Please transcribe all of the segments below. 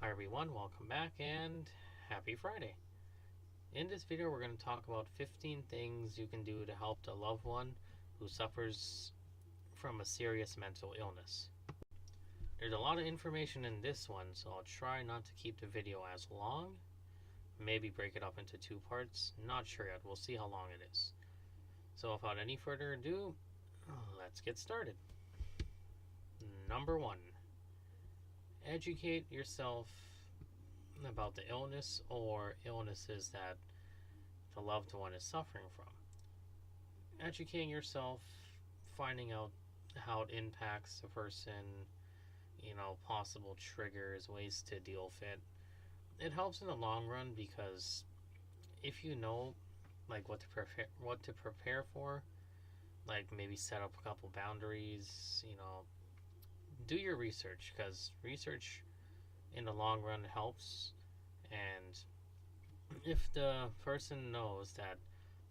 Hi everyone, welcome back and happy Friday. In this video we're going to talk about 15 things you can do to help a loved one who suffers from a serious mental illness. There's a lot of information in this one, so I'll try not to keep the video as long. Maybe break it up into two parts, not sure yet, we'll see how long it is. So without any further ado, let's get started. Number 1. Educate yourself about the illness or illnesses that the loved one is suffering from. Educating yourself, finding out how it impacts the person, possible triggers, ways to deal with it. It helps in the long run because if you know what to prepare for, like maybe set up a couple boundaries, do your research, because research in the long run helps. And if the person knows that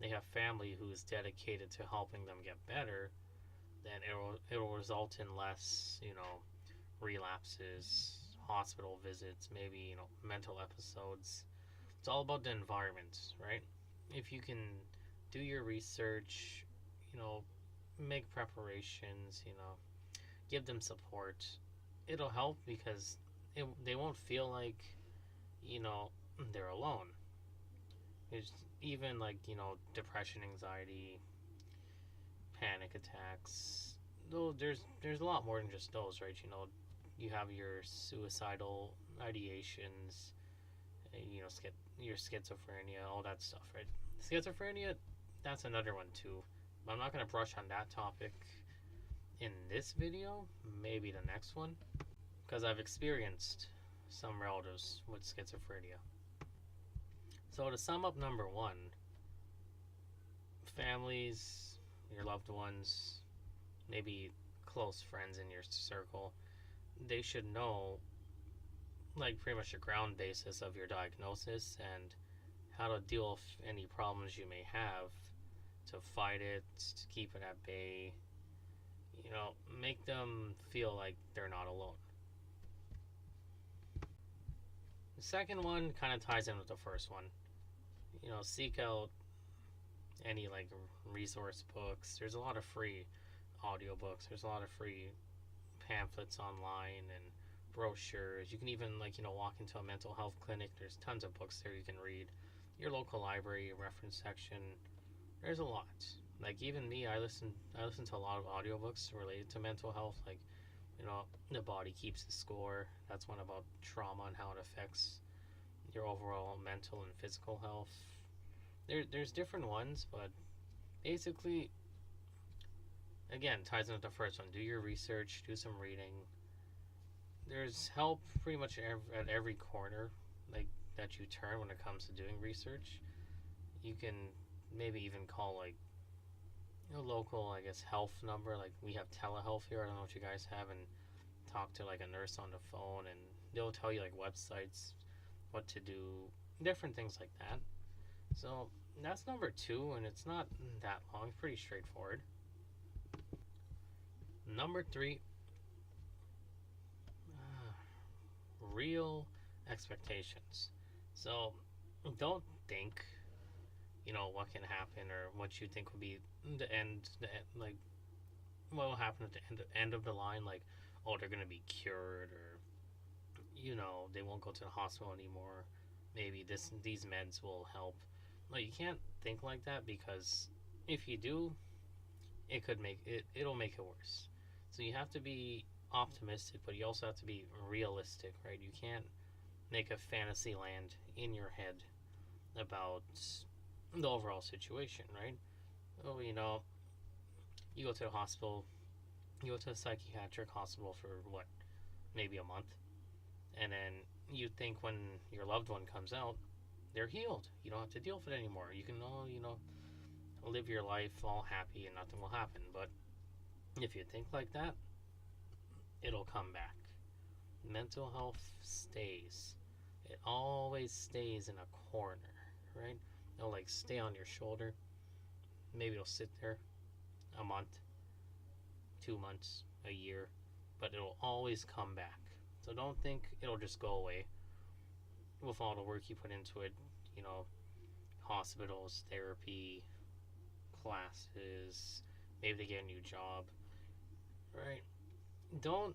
they have family who is dedicated to helping them get better, then it'll result in less, relapses, hospital visits, maybe, mental episodes. It's all about the environment, right? If you can do your research, make preparations, give them support, it'll help because they won't feel like, they're alone. It's even depression, anxiety, panic attacks. Though there's a lot more than just those, right? You have your suicidal ideations, your schizophrenia, all that stuff, right? Schizophrenia, that's another one too. But I'm not going to brush on that topic in this video, maybe the next one, because I've experienced some relatives with schizophrenia. So to sum up, number 1, families, your loved ones, maybe close friends in your circle, they should know pretty much the ground basis of your diagnosis and how to deal with any problems you may have, to fight it, to keep it at bay. Make them feel like they're not alone. The second one kind of ties in with the first one. Seek out any resource books. There's a lot of free audiobooks. There's a lot of free pamphlets online and brochures. You can even walk into a mental health clinic. There's tons of books there you can read. Your local library, reference section. There's a lot. Even me, I listen to a lot of audiobooks related to mental health. The Body Keeps the Score. That's one about trauma and how it affects your overall mental and physical health. There's different ones, but basically, again, ties into the first one. Do your research, do some reading. There's help pretty much at every corner that you turn when it comes to doing research. You can maybe even call a local, health number. We have telehealth here. I don't know what you guys have, and talk to a nurse on the phone, and they'll tell you websites, what to do, different things like that. So that's number 2, and it's not that long. It's pretty straightforward. Number 3, real expectations. So don't think what can happen or what you think will be what will happen at the end of the line, oh, they're gonna be cured, or they won't go to the hospital anymore, maybe these meds will help. You can't think like that, because if you do, it'll make it worse. So you have to be optimistic, but you also have to be realistic, right? You can't make a fantasy land in your head about the overall situation, right? Oh, you go to the hospital, you go to a psychiatric hospital for maybe a month, and then you think when your loved one comes out, they're healed. You don't have to deal with it anymore. You can all, live your life all happy and nothing will happen. But if you think like that, it'll come back. Mental health stays. It always stays in a corner, right? It'll stay on your shoulder. Maybe it'll sit there a month, 2 months, a year, but it'll always come back. So don't think it'll just go away. with all the work you put into it, you know, hospitals, therapy, classes, maybe they get a new job, right? Don't,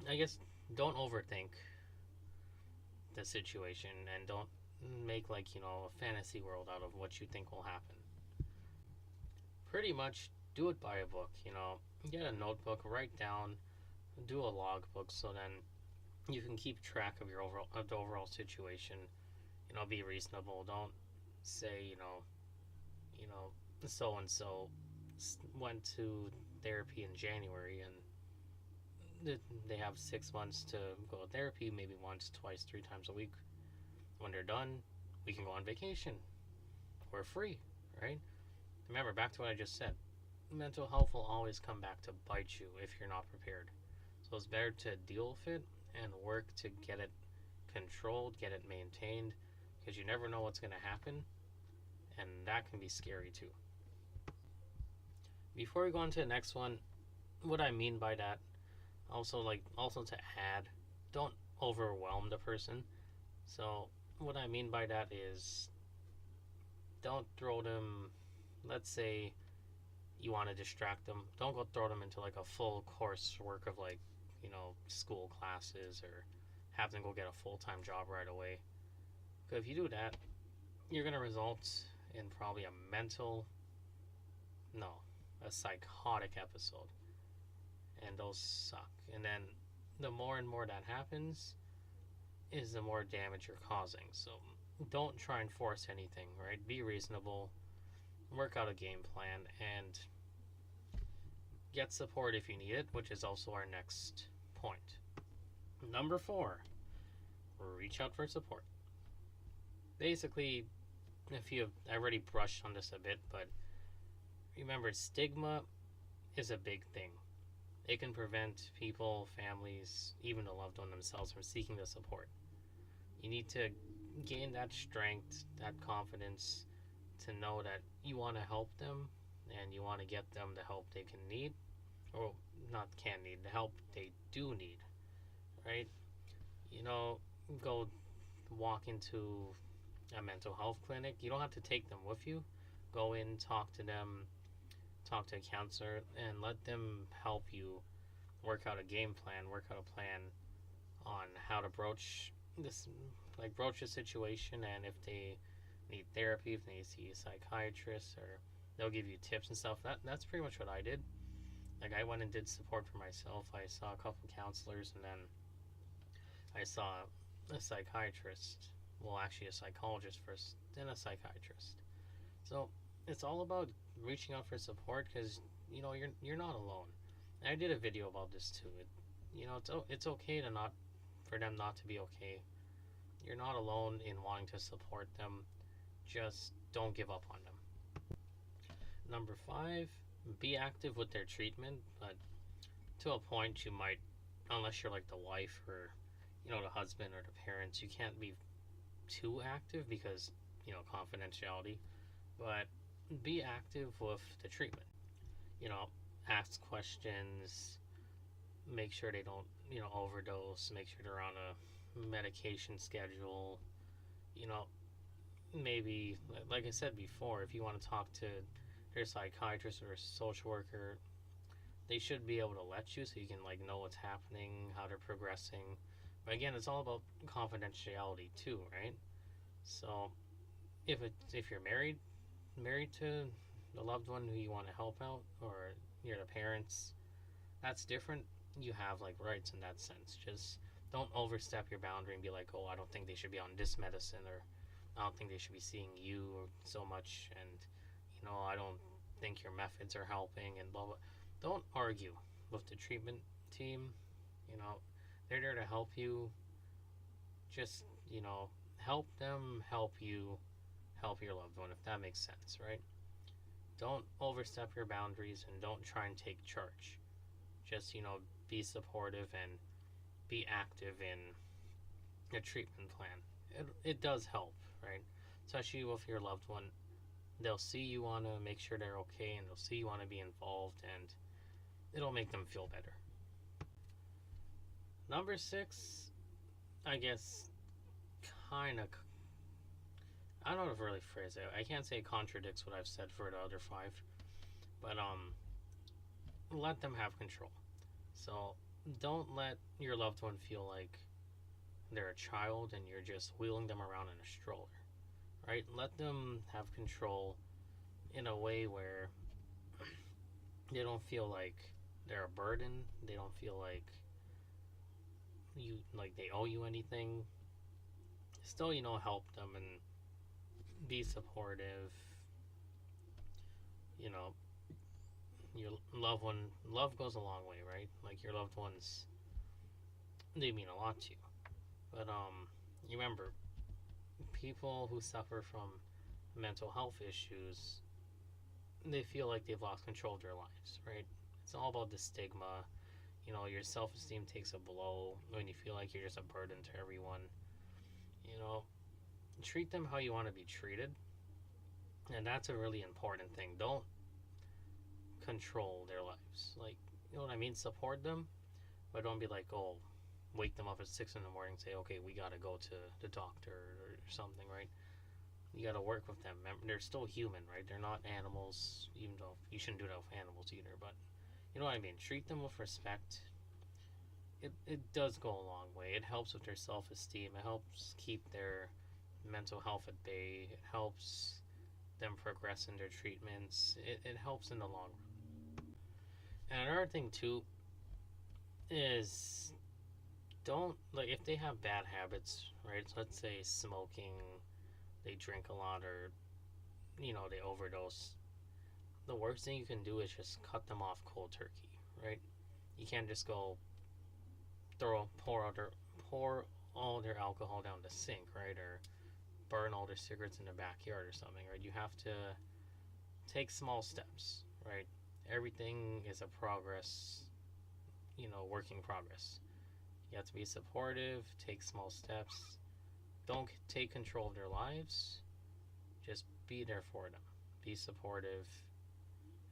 I guess, don't overthink the situation and don't make like, a fantasy world out of what you think will happen. Pretty much do it by a book, get a notebook, write down, do a logbook so then you can keep track of the overall situation. Be reasonable. Don't say, you know, so and so went to therapy in January and they have 6 months to go to therapy, maybe once, twice, 3 times a week. When they're done, we can go on vacation. We're free, right? Remember, back to what I just said. Mental health will always come back to bite you if you're not prepared. So it's better to deal with it and work to get it controlled, get it maintained, because you never know what's going to happen, and that can be scary too. Before we go on to the next one, what I mean by that, also to add, don't overwhelm the person. So what I mean by that is, don't throw them, let's say you want to distract them, don't go throw them into like a full coursework of like, school classes, or have them go get a full-time job right away. Because if you do that, you're going to result in probably a psychotic episode. And those suck. And then the more and more that happens is the more damage you're causing. So don't try and force anything, right? Be reasonable, work out a game plan, and get support if you need it, which is also our next point. Number 4, reach out for support. Basically, I already brushed on this a bit, but remember, stigma is a big thing. It can prevent people, families, even the loved one themselves from seeking the support. You need to gain that strength, that confidence to know that you want to help them and you want to get them the help they can need, or not can need, the help they do need, right? Go walk into a mental health clinic. You don't have to take them with you. Go in, talk to them, talk to a counselor, and let them help you work out a game plan, work out a plan on how to broach the situation, and if they need therapy, if they need to see a psychiatrist, or they'll give you tips and stuff. That's pretty much what I did. Like, I went and did support for myself. I saw a couple counselors, and then I saw a psychiatrist. Well, actually a psychologist first, then a psychiatrist. So it's all about reaching out for support, because you're not alone. And I did a video about this too. It's okay for them not to be okay. You're not alone in wanting to support them. Just don't give up on them. Number 5, be active with their treatment, but to a point you might, unless you're like the wife or the husband or the parents, you can't be too active because confidentiality. But be active with the treatment. Ask questions, make sure they don't overdose, make sure they're on a medication schedule. Maybe, like I said before, if you want to talk to their psychiatrist or social worker, they should be able to let you, so you can know what's happening, how they're progressing. But again, it's all about confidentiality too, right? So if you're married to the loved one who you want to help out, or you're the parents, that's different. You have rights in that sense. Just don't overstep your boundary and be like, oh, I don't think they should be on this medicine, or I don't think they should be seeing you so much, and I don't think your methods are helping, and blah blah. Don't argue with the treatment team. They're there to help you. Just help them help you help your loved one, if that makes sense, right? Don't overstep your boundaries, and don't try and take charge. Just be supportive and be active in a treatment plan. It does help, right? Especially with your loved one. They'll see you want to make sure they're okay, and they'll see you want to be involved, and it'll make them feel better. Number 6, I guess kind of, I don't know if really phrase it. I can't say it contradicts what I've said for the other five, but let them have control. So don't let your loved one feel like they're a child and you're just wheeling them around in a stroller, right? Let them have control in a way where they don't feel like they're a burden. They don't feel like they owe you anything. Still, help them and be supportive. You know, your love goes a long way, right? Like your loved ones, they mean a lot to you. But you remember, people who suffer from mental health issues, they feel like they've lost control of their lives, right? It's all about the stigma. Your self-esteem takes a blow when you feel like you're just a burden to everyone. You know, treat them how you want to be treated, and that's a really important thing. Don't control their lives. Like, you know what I mean? Support them, but don't be like, oh, wake them up at 6 in the morning and say, okay, we gotta go to the doctor or something, right? You gotta work with them. They're still human, right? They're not animals, even though you shouldn't do that with animals either, but you know what I mean? Treat them with respect. It does go a long way. It helps with their self-esteem. It helps keep their mental health at bay. It helps them progress in their treatments. It helps in the long run. And another thing too is, don't, like, if they have bad habits, right? So let's say smoking, they drink a lot, or they overdose. The worst thing you can do is just cut them off cold turkey, right? You can't just go pour all their alcohol down the sink, right? Or burn all their cigarettes in the backyard or something, right? You have to take small steps, right? Everything is a progress, work in progress. You have to be supportive, take small steps. Don't take control of their lives. Just be there for them. Be supportive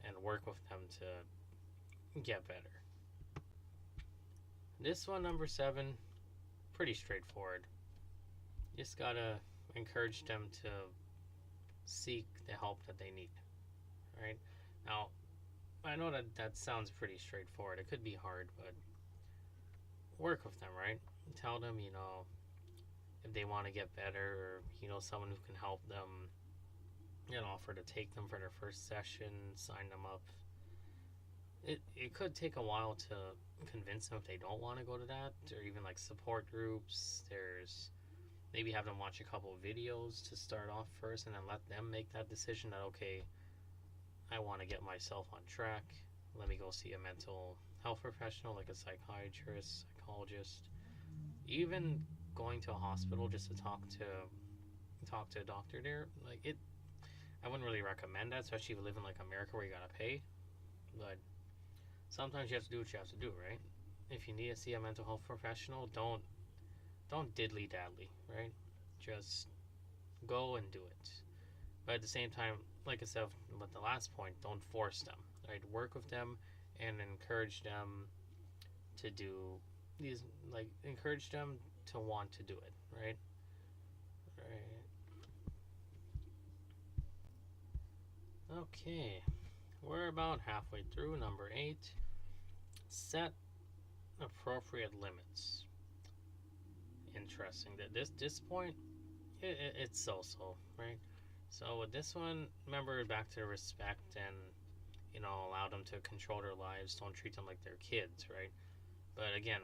and work with them to get better. This one, number 7, pretty straightforward. You just gotta encourage them to seek the help that they need, right? Now, I know that sounds pretty straightforward. It could be hard, but work with them, right? Tell them, if they want to get better, or, someone who can help them, offer to take them for their first session, sign them up. It could take a while to convince them if they don't want to go to that, or even like support groups. There's maybe have them watch a couple of videos to start off first, and then let them make that decision that, okay, I want to get myself on track. Let me go see a mental health professional like a psychiatrist, psychologist, even going to a hospital just to talk to a doctor there. Like, I wouldn't really recommend that, especially if you live in like America where you gotta pay. But sometimes you have to do what you have to do, right? If you need to see a mental health professional, don't diddly daddly, right? Just go and do it. But at the same time, like I said with the last point, don't force them, right? Work with them and encourage them to do these, like, encourage them to want to do it, right? Okay, we're about halfway through. Number 8, set appropriate limits. Interesting that this point, it's so, right? So with this one, remember, back to respect and allow them to control their lives. Don't treat them like they're kids, right? But again,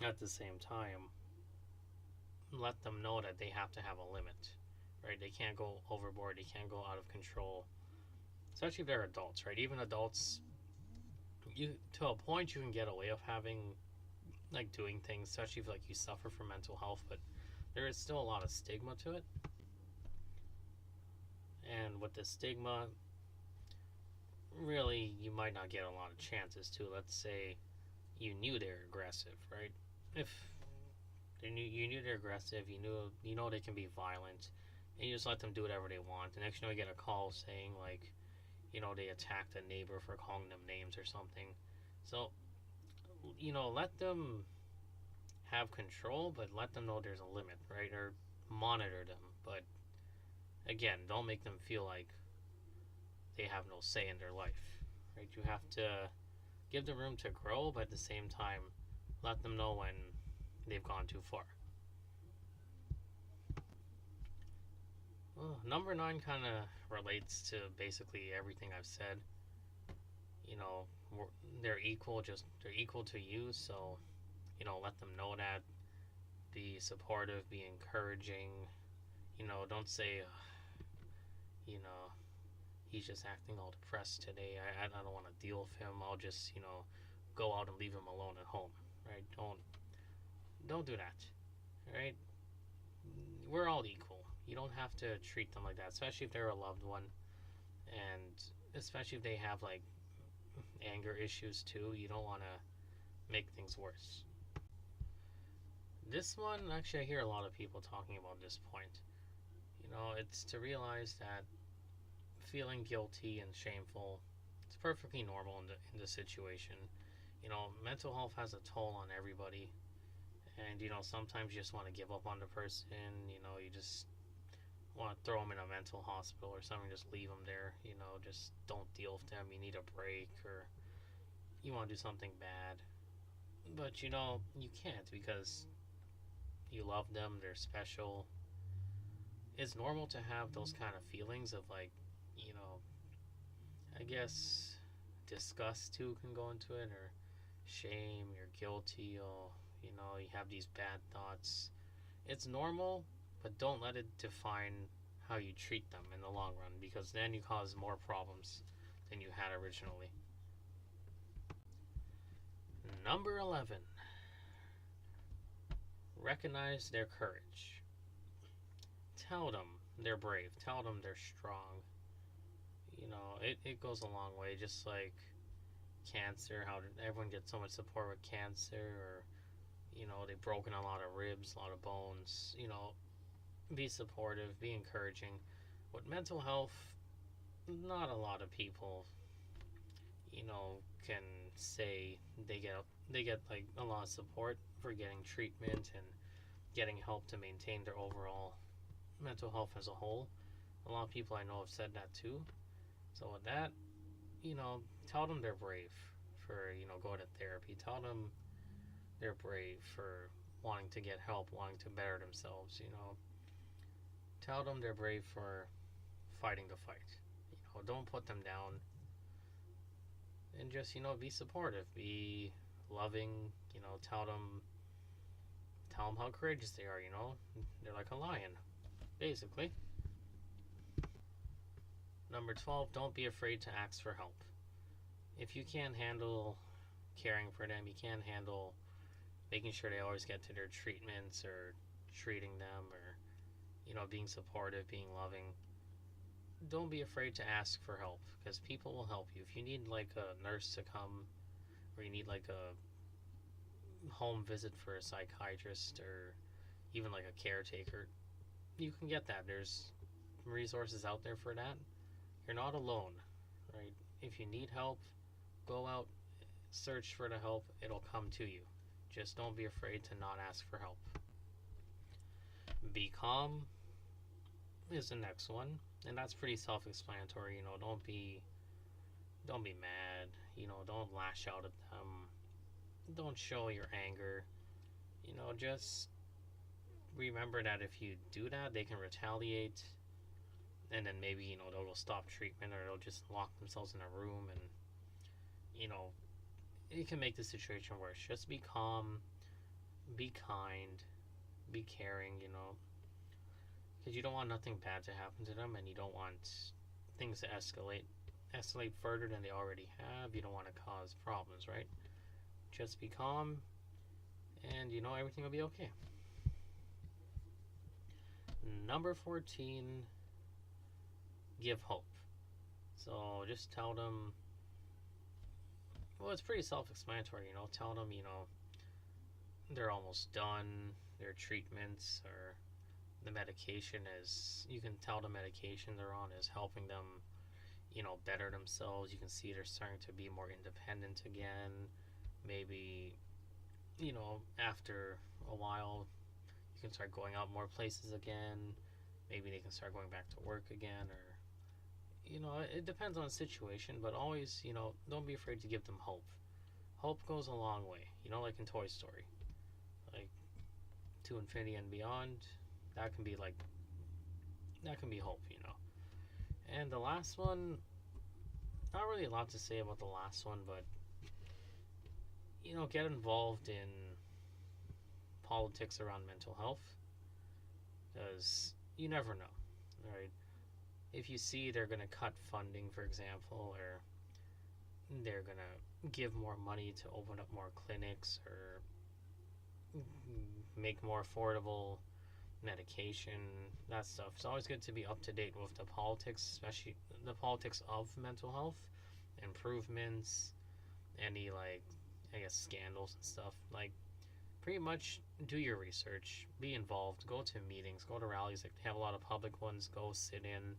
at the same time, let them know that they have to have a limit, right? They can't go overboard. They can't go out of control, especially if they're adults, right? Even adults, to a point, you can get away with having, like, doing things, especially if like you suffer from mental health, but there is still a lot of stigma to it. And with the stigma, really, you might not get a lot of chances to. Let's say you knew they're aggressive, right? If you knew they're aggressive, you know they can be violent, and you just let them do whatever they want. The next you get a call saying, like, they attacked a neighbor for calling them names or something. So, let them have control, but let them know there's a limit, right? Or monitor them. But again, don't make them feel like they have no say in their life, right? You have to give them room to grow, but at the same time, let them know when they've gone too far. Well, number 9 kind of relates to basically everything I've said. You know, they're equal, just they're equal to you, so let them know that. Be supportive, be encouraging. Don't say, you know, he's just acting all depressed today. I don't want to deal with him. I'll just, go out and leave him alone at home, right? Don't do that, right? We're all equal. You don't have to treat them like that, especially if they're a loved one, and especially if they have like anger issues too. You don't want to make things worse. This one, actually, I hear a lot of people talking about this point. It's to realize that feeling guilty and shameful, it's perfectly normal in the situation. Mental health has a toll on everybody, and sometimes you just want to give up on the person. You just want to throw them in a mental hospital or something, just leave them there. Just don't deal with them. You need a break, or you want to do something bad, but you can't, because you love them, they're special. It's normal to have those kind of feelings of like, I guess disgust too can go into it, or shame, you're guilty, or you have these bad thoughts. It's normal, but don't let it define how you treat them in the long run, because then you cause more problems than you had originally. Number 11, recognize their courage. Tell them they're brave. Tell them they're strong. It goes a long way. Just like cancer, how everyone gets so much support with cancer, or they've broken a lot of ribs, a lot of bones. Be supportive, be encouraging. With mental health, not a lot of people can say they get like a lot of support for getting treatment and getting help to maintain their overall mental health as a whole. A lot of people I know have said that too. So with that, tell them they're brave for going to therapy. Tell them they're brave for wanting to get help, wanting to better themselves. Tell them they're brave for fighting the fight. Don't put them down, and just be supportive, be loving. Tell them how courageous they are. They're like a lion, basically. Number 12, don't be afraid to ask for help. If you can't handle caring for them, you can't handle making sure they always get to their treatments, or treating them, or being supportive, being loving, don't be afraid to ask for help, because people will help you. If you need like a nurse to come, or you need like a home visit for a psychiatrist, or even like a caretaker, you can get that. There's resources out there for that. You're not alone, right? If you need help, go out, search for the help. It'll come to you. Just don't be afraid to not ask for help. Be calm is the next one, and that's pretty self-explanatory. Don't be mad. Don't lash out at them. Don't show your anger. Just remember that if you do that, they can retaliate, and then maybe they'll go stop treatment, or they'll just lock themselves in a room, and it can make the situation worse. Just be calm, be kind, be caring, because you don't want nothing bad to happen to them, and you don't want things to escalate further than they already have. You don't want to cause problems, right? Just be calm, and everything will be okay. Number 14, give hope. So just tell them, well, it's pretty self-explanatory. Tell them they're almost done, their treatments, or the medication is, you can tell the medication they're on is helping them better themselves. You can see they're starting to be more independent again. Maybe after a while, you can start going out more places again. Maybe they can start going back to work again, or it depends on the situation. But always, don't be afraid to give them hope. Hope goes a long way. Like in Toy Story, like to infinity and beyond. That can be hope. And the last one, not really a lot to say about the last one, but get involved in politics around mental health, because you never know, right? If you see they're going to cut funding, for example, or they're going to give more money to open up more clinics or make more affordable medication, that stuff. It's always good to be up to date with the politics, especially the politics of mental health, improvements, any scandals and stuff. Pretty much do your research, be involved, go to meetings, go to rallies. They have a lot of public ones. Go sit in,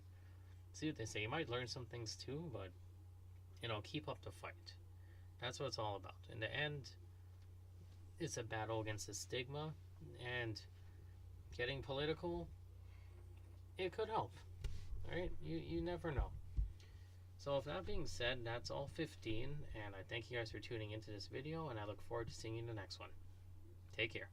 see what they say. You might learn some things too, but keep up the fight. That's what it's all about. In the end, it's a battle against the stigma, and getting political, it could help. Right? You never know. So with that being said, that's all 15, and I thank you guys for tuning into this video, and I look forward to seeing you in the next one. Take care.